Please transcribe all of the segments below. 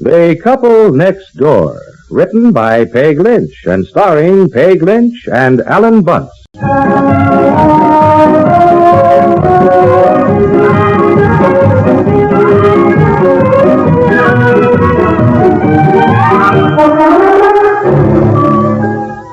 The Couple Next Door, written by Peg Lynch and starring Peg Lynch and Alan Bunce.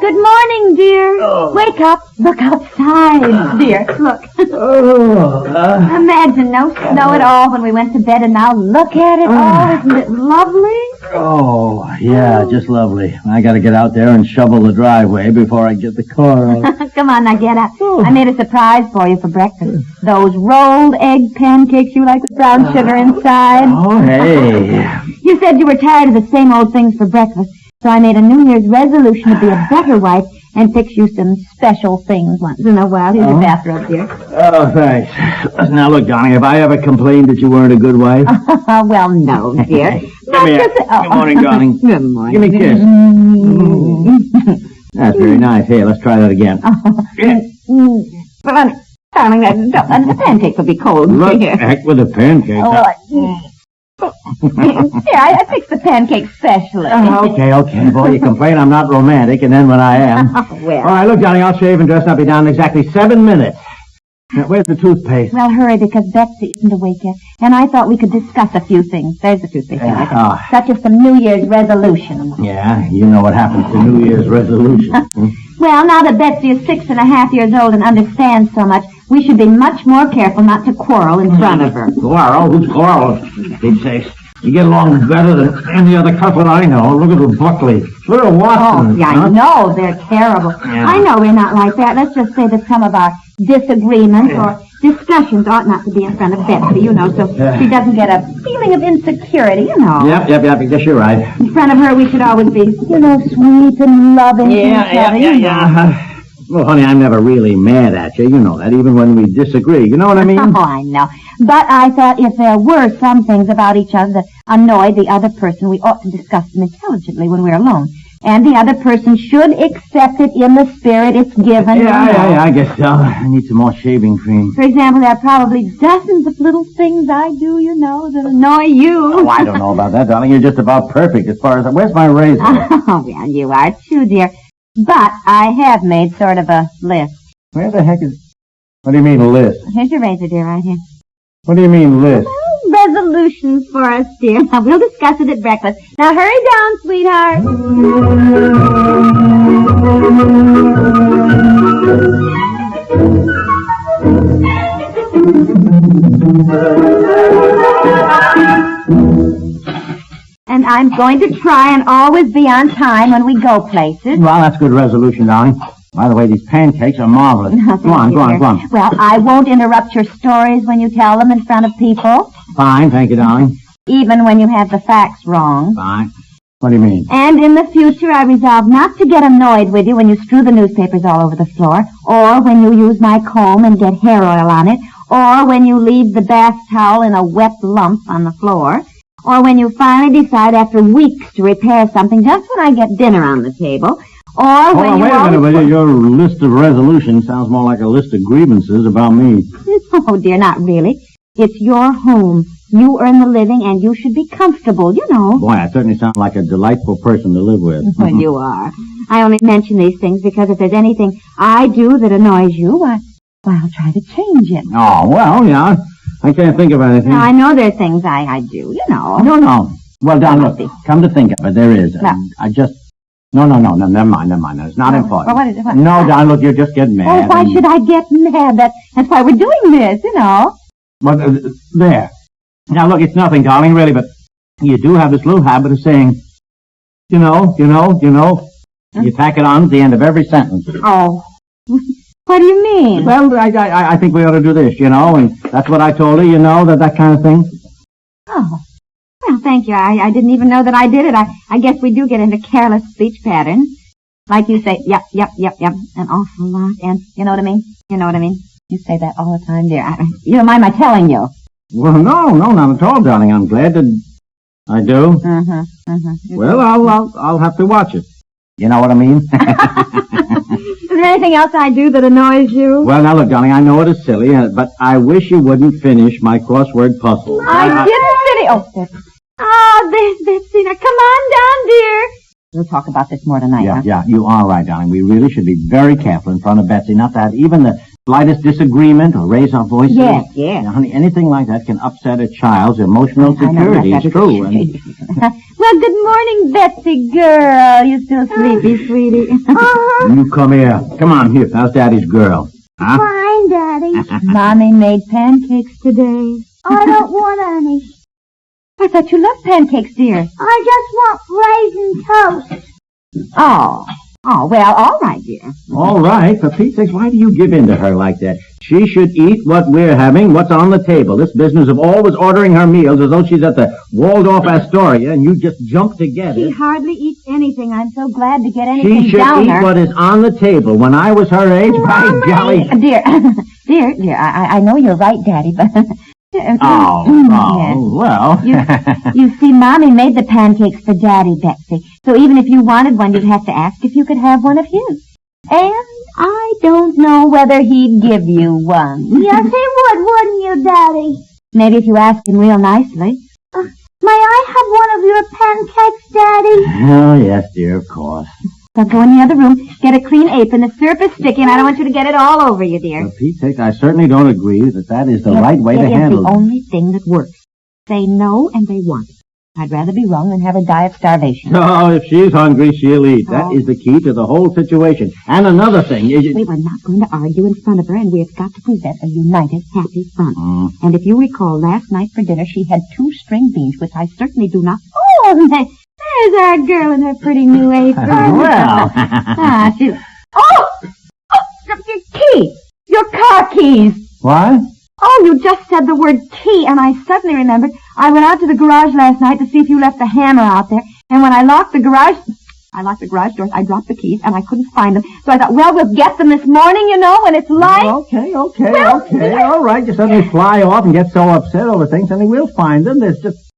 Good morning, dear. Oh. Wake up. Look outside, dear. Look. Imagine no snow at all when we went to bed, and now look at it all. Isn't it lovely? Oh, yeah, just lovely. I gotta get out there and shovel the driveway before I get the car out. Come on, now get up. I made a surprise for you for breakfast. Those rolled egg pancakes you like with brown sugar inside. Oh, hey. You said you were tired of the same old things for breakfast, so I made a New Year's resolution to be a better wife and fix you some special things once in a while. Here's your bathrobe, dear. Oh, thanks. Now, look, darling, have I ever complained that you weren't a good wife? Well, no, dear. Come here. Good morning, darling. Good morning. Give me a kiss. That's very nice. Here, let's try that again. But, darling, the pancakes will be cold. Look, Here. heck with the pancakes. Here, I fixed the pancakes specially. Okay. Boy, you complain I'm not romantic, and then when I am. Well. All right, look, darling, I'll shave and dress and I'll be down in exactly 7 minutes. Now, where's the toothpaste? Well, hurry, because Betsy isn't awake yet, and I thought we could discuss a few things. There's the toothpaste. Such as some New Year's resolutions. Yeah, you know what happens to New Year's resolutions. Well, now that Betsy is 6.5 years old and understands so much, we should be much more careful not to quarrel in front of her. Quarrel? Who's quarrel? Big sakes. You get along better than any other couple I know. Look at the Buckley. Look at Watson. Oh, yeah, I know. They're terrible. Yeah. I know we're not like that. Let's just say that some of our disagreements or discussions ought not to be in front of Betsy, you know, so she doesn't get a feeling of insecurity, you know. Yep, I guess you're right. In front of her, we should always be, you know, sweet and loving to each other. Yeah. Well, honey, I'm never really mad at you. You know that, even when we disagree. You know what I mean? Oh, I know. But I thought if there were some things about each other that annoyed the other person, we ought to discuss them intelligently when we're alone. And the other person should accept it in the spirit it's given. Yeah, I guess so. I need some more shaving cream. For example, there are probably dozens of little things I do, you know, that annoy you. Oh, I don't know about that, darling. You're just about perfect as far as... Where's my razor? Oh, well, you are too, dear. But I have made sort of a list. Where the heck is... What do you mean, list? Here's your razor, dear, right here. What do you mean, list? Resolutions for us, dear. Now, we'll discuss it at breakfast. Now, hurry down, sweetheart. And I'm going to try and always be on time when we go places. Well, that's a good resolution, darling. By the way, these pancakes are marvelous. Go on. Well, I won't interrupt your stories when you tell them in front of people. Fine, thank you, darling. Even when you have the facts wrong. Fine. What do you mean? And in the future, I resolve not to get annoyed with you when you strew the newspapers all over the floor, or when you use my comb and get hair oil on it, or when you leave the bath towel in a wet lump on the floor, or when you finally decide after weeks to repair something just when I get dinner on the table, or when wait a minute. Your list of resolutions sounds more like a list of grievances about me. Oh, dear, not really. It's your home. You earn the living, and you should be comfortable, you know. Boy, I certainly sound like a delightful person to live with. Well, you are. I only mention these things because if there's anything I do that annoys you, I'll try to change it. Oh, well, yeah. I can't think of anything. Now, I know there are things I do, you know. No. Well, Don, look, come to think of it, there is. No. I just... No, never mind. It's not important. Well, what is it? What? No, Don, look, you're just getting mad. Oh, why should I get mad? That's why we're doing this, you know. But, there. Now, look, it's nothing, darling, really, but you do have this little habit of saying, you know. You tack it on at the end of every sentence. Oh. What do you mean? Well, I think we ought to do this, you know, and that's what I told her, you know, that kind of thing. Oh. Well, thank you. I didn't even know that I did it. I guess we do get into careless speech patterns. Like you say, yep, an awful lot. And you know what I mean? You say that all the time, dear. You don't mind my telling you? Well, no, not at all, darling. I'm glad that I do. Well, I'll have to watch it. You know what I mean? Is there anything else I do that annoys you? Well, now look, darling, I know it is silly, but I wish you wouldn't finish my crossword puzzle. I didn't finish. Oh, Oh, there's Betsy. Now, come on down, dear. We'll talk about this more tonight, huh? Yeah, you are right, darling. We really should be very careful in front of Betsy not to have even the slightest disagreement or raise our voices. Yes. Now, honey, anything like that can upset a child's emotional security. It's true. Well, good morning, Betsy girl. You still sleepy, sweetie? You come here. Come on, here. How's Daddy's girl? Huh? Fine, Daddy. Mommy made pancakes today. I don't want any. I thought you loved pancakes, dear. I just want raisin toast. Oh, well, all right, dear. All right. For Pete's sake, why do you give in to her like that? She should eat what we're having, what's on the table. This business of always ordering her meals as though she's at the Waldorf Astoria and you just jump to get She it. hardly eats anything. I'm so glad to get anything She should down eat her. what is on the table. When I was her age, by golly. Dear, I know you're right, Daddy, but... Yes. Well. You see, Mommy made the pancakes for Daddy, Betsy. So even if you wanted one, you'd have to ask if you could have one of his. And I don't know whether he'd give you one. Yes, he would, wouldn't you, Daddy? Maybe if you asked him real nicely. May I have one of your pancakes, Daddy? Oh, yes, dear, of course. So go in the other room, get a clean apron. The syrup is sticky, and I don't want you to get it all over you, dear. For Pete's sake, I certainly don't agree that is the right way to handle It is the only thing that works. Say no, and they want it. I'd rather be wrong than have her die of starvation. No, if she's hungry, she'll eat. That is the key to the whole situation. And another thing is... We were not going to argue in front of her, and we have got to present a united, happy front. And if you recall, last night for dinner, she had 2 string beans, which I certainly do not... Oh, there's our girl in her pretty new apron. Well. Your keys! Your car keys! What? Oh, you just said the word key, and I suddenly remembered I went out to the garage last night to see if you left the hammer out there, and when I locked the garage doors, I dropped the keys, and I couldn't find them. So I thought, well, we'll get them this morning, you know, when it's light. Okay. All right. You suddenly fly off and get so upset over things, and we'll find them. There's just...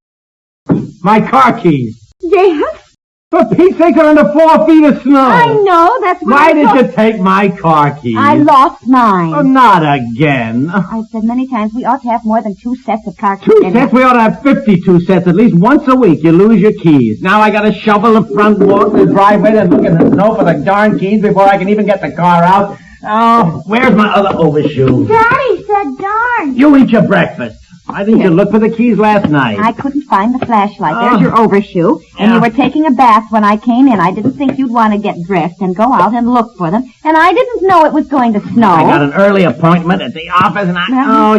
My car keys. Yes? For Pete's sake, they're under 4 feet of snow. I know, that's what Why did you take my car keys? I lost mine. Oh, not again. I've said many times we ought to have more than 2 sets of car keys. 2 sets? We ought to have 52 sets. At least once a week you lose your keys. Now I gotta shovel the front walk, the driveway, and look in the snow for the darn keys before I can even get the car out. Oh, where's my other overshoe? Daddy said darn. You eat your breakfast. Why didn't you look for the keys last night? I couldn't find the flashlight. There's your overshoe. And Yeah. you were taking a bath when I came in. I didn't think you'd want to get dressed and go out and look for them. And I didn't know it was going to snow. I got an early appointment at the office, and I'm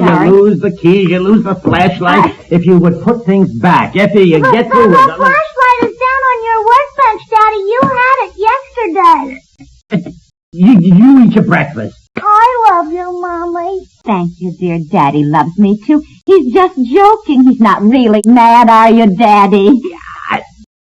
sorry. you lose the keys, you lose the flashlight. If you would put things back after you get The through with flashlight is down on your workbench, Daddy. You had it yesterday. You eat your breakfast. I love you, Mommy. Thank you, dear. Daddy loves me, too. He's just joking. He's not really mad, are you, Daddy?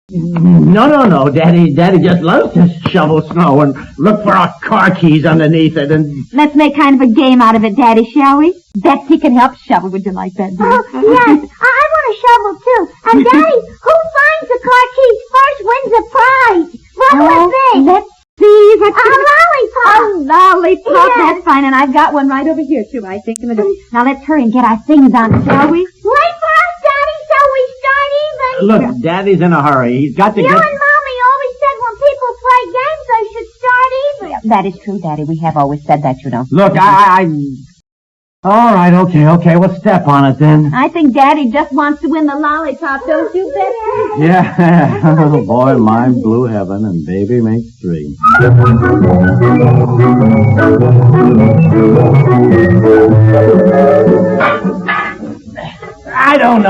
No. Daddy just loves to shovel snow and look for our car keys underneath it and... Let's make kind of a game out of it, Daddy, shall we? Betsy can help shovel. Would you like that, dear? Yes, I want a shovel, too. And, Daddy, who finds the car keys first wins a prize. What would it be? Let's see. A lollipop. A lollipop. Yes. That's fine. And I've got one right over here, too, I think. Now, let's hurry and get our things on, shall we? Wait for us, Daddy, so we start even. Look, Daddy's in a hurry. He's got to You get... and Mommy always said when people play games, they should start even. That is true, Daddy. We have always said that, you know. Look, All right, okay. We'll step on it then. I think Daddy just wants to win the lollipop, don't you, Betsy? Yeah. Oh, boy, mine blew heaven and baby makes 3. I don't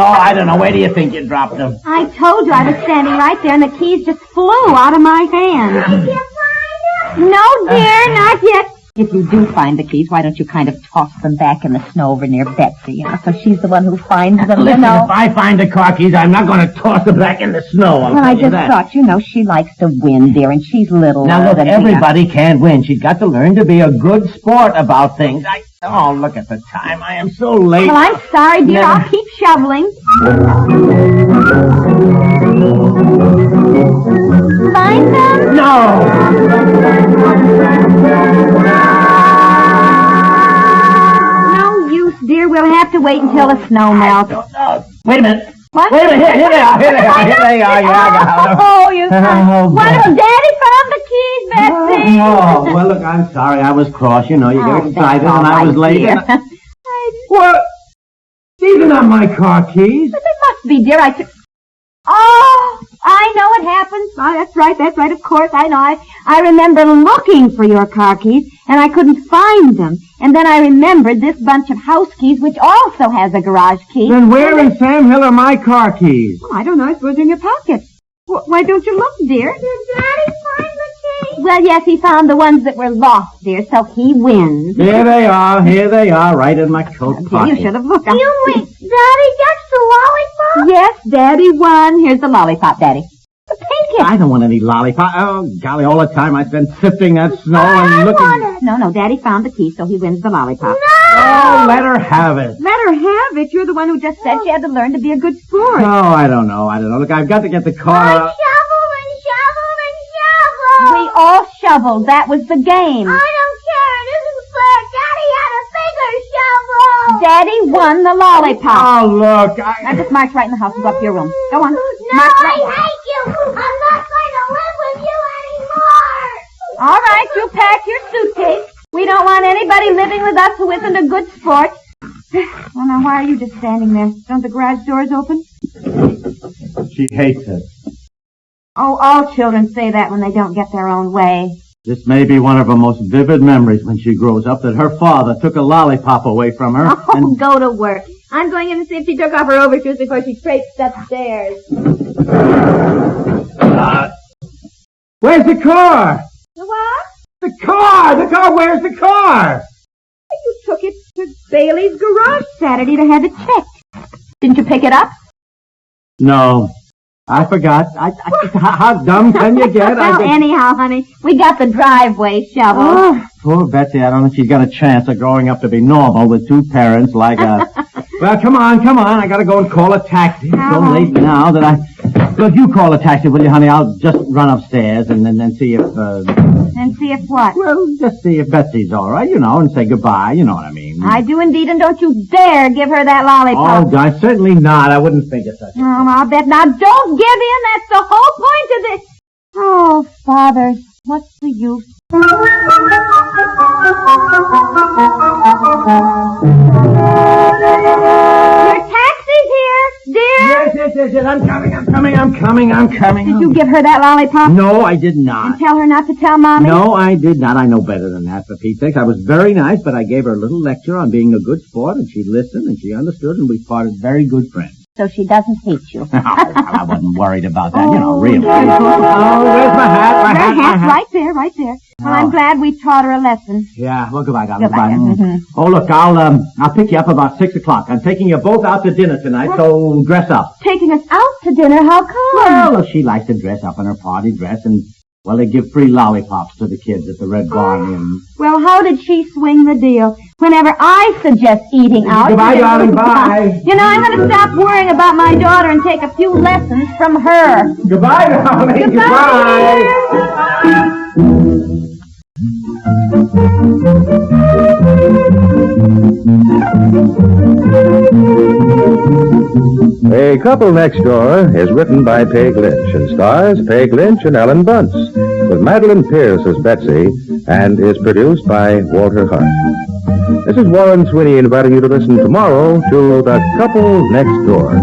know. Where do you think you dropped them? I told you I was standing right there, and the keys just flew out of my hand. Did you find them? No, dear, not yet. If you do find the keys, why don't you kind of toss them back in the snow over near Betsy, you know, so she's the one who finds them, Listen, you know. if I find the car keys, I'm not going to toss them back in the snow. I'll Well, I tell you just that. thought, you know, she likes to win, dear, and she's little. Now, look, than me. everybody can't win. She's got to learn to be a good sport about things. Oh, look at the time. I am so late. Well, I'm sorry, dear. Never- I'll keep shoveling. Find them? No! No use, dear. We'll have to wait until the snow melts. No. Wait a minute. What? Wait a minute, here they are, yeah, I got them. Oh, you Oh, Wonderful. Daddy found the keys, Betsy. Oh, well, look, I'm sorry. I was cross. You know, you get excited, and I was late. Dear. What? These are not my car keys. But they must be, dear. Oh, I know it happens. Oh, that's right, of course, I know. I remember looking for your car keys, and I couldn't find them. And then I remembered this bunch of house keys, which also has a garage key. Then where in Sam Hill are my car keys? Oh, I don't know. I suppose they're in your pocket. Why don't you look, dear? Did Daddy find the keys? Well, yes, he found the ones that were lost, dear, so he wins. Here they are, right in my coat pocket. You should have looked. You mean Daddy gets the lollipop? Yes, Daddy won. Here's the lollipop, Daddy. Take it. I don't want any lollipop. Oh, golly, all the time I spent sifting that snow and I looking. want it. No, Daddy found the key, so he wins the lollipop. Oh, let her have it. Let her have it. You're the one who just said she had to learn to be a good sport. Oh, I don't know. Look, I've got to get the car I out. shovel and shovel and shovel. We all shoveled. That was the game. I don't care. It isn't fair. Daddy had a bigger shovel. Daddy won the lollipop. Oh, look, Now just march right in the house and go up to your room. Go on. No, March I right. hate you. I'm not going to live with you anymore. All right, you pack your suitcase. We don't want anybody living with us who isn't a good sport. Well, now, why are you just standing there? Don't the garage doors open? she hates it. Oh, all children say that when they don't get their own way. This may be one of her most vivid memories when she grows up, that her father took a lollipop away from her. Oh, and go to work. I'm going in to see if she took off her overshoes before she traipsed upstairs. Where's the car? The what? The car, where's the car? You took it to Bailey's garage Saturday to have it checked. Didn't you pick it up? No, I forgot. How dumb can you get? Well, anyhow, honey, we got the driveway shovel. Oh, poor Betsy, I don't think she's got a chance of growing up to be normal with two parents like us. Well, come on, I gotta go and call a taxi. It's so late now that Look, you call a taxi, will you, honey? I'll just run upstairs and then see if, And see if what? Well, just see if Betsy's all right, and say goodbye, you know what I mean. I do indeed, and don't you dare give her that lollipop. Oh, God, certainly not. I wouldn't think of such a thing. Oh, I'll bet not. Don't give in. That's the whole point of this. Oh, Father, what's the use? Your taxi's here, dear. Yes. I'm coming. Did you give her that lollipop? No, I did not. And tell her not to tell Mommy? No, I did not. I know better than that, for Pete's sake. I was very nice, but I gave her a little lecture on being a good sport, and she listened, and she understood, and we parted very good friends. So she doesn't hate you. Oh, I wasn't worried about that, really. dear. Oh, where's my hat? Her hat's right there. Well, I'm glad we taught her a lesson. Yeah, well, goodbye, darling. Goodbye. Mm-hmm. Oh, look, I'll pick you up about 6 o'clock. I'm taking you both out to dinner tonight, so dress up. Taking us out to dinner? How come? Well, look, she likes to dress up in her party dress, and, well, they give free lollipops to the kids at the Red Barn Inn. Well, how did she swing the deal? Whenever I suggest eating out... Goodbye, darling, bye. I'm going to stop worrying about my daughter and take a few lessons from her. Goodbye, darling. Goodbye. A Couple Next Door is written by Peg Lynch and stars Peg Lynch and Ellen Bunce, with Madeline Pierce as Betsy, and is produced by Walter Hart. This is Warren Sweeney inviting you to listen tomorrow to The Couple Next Door.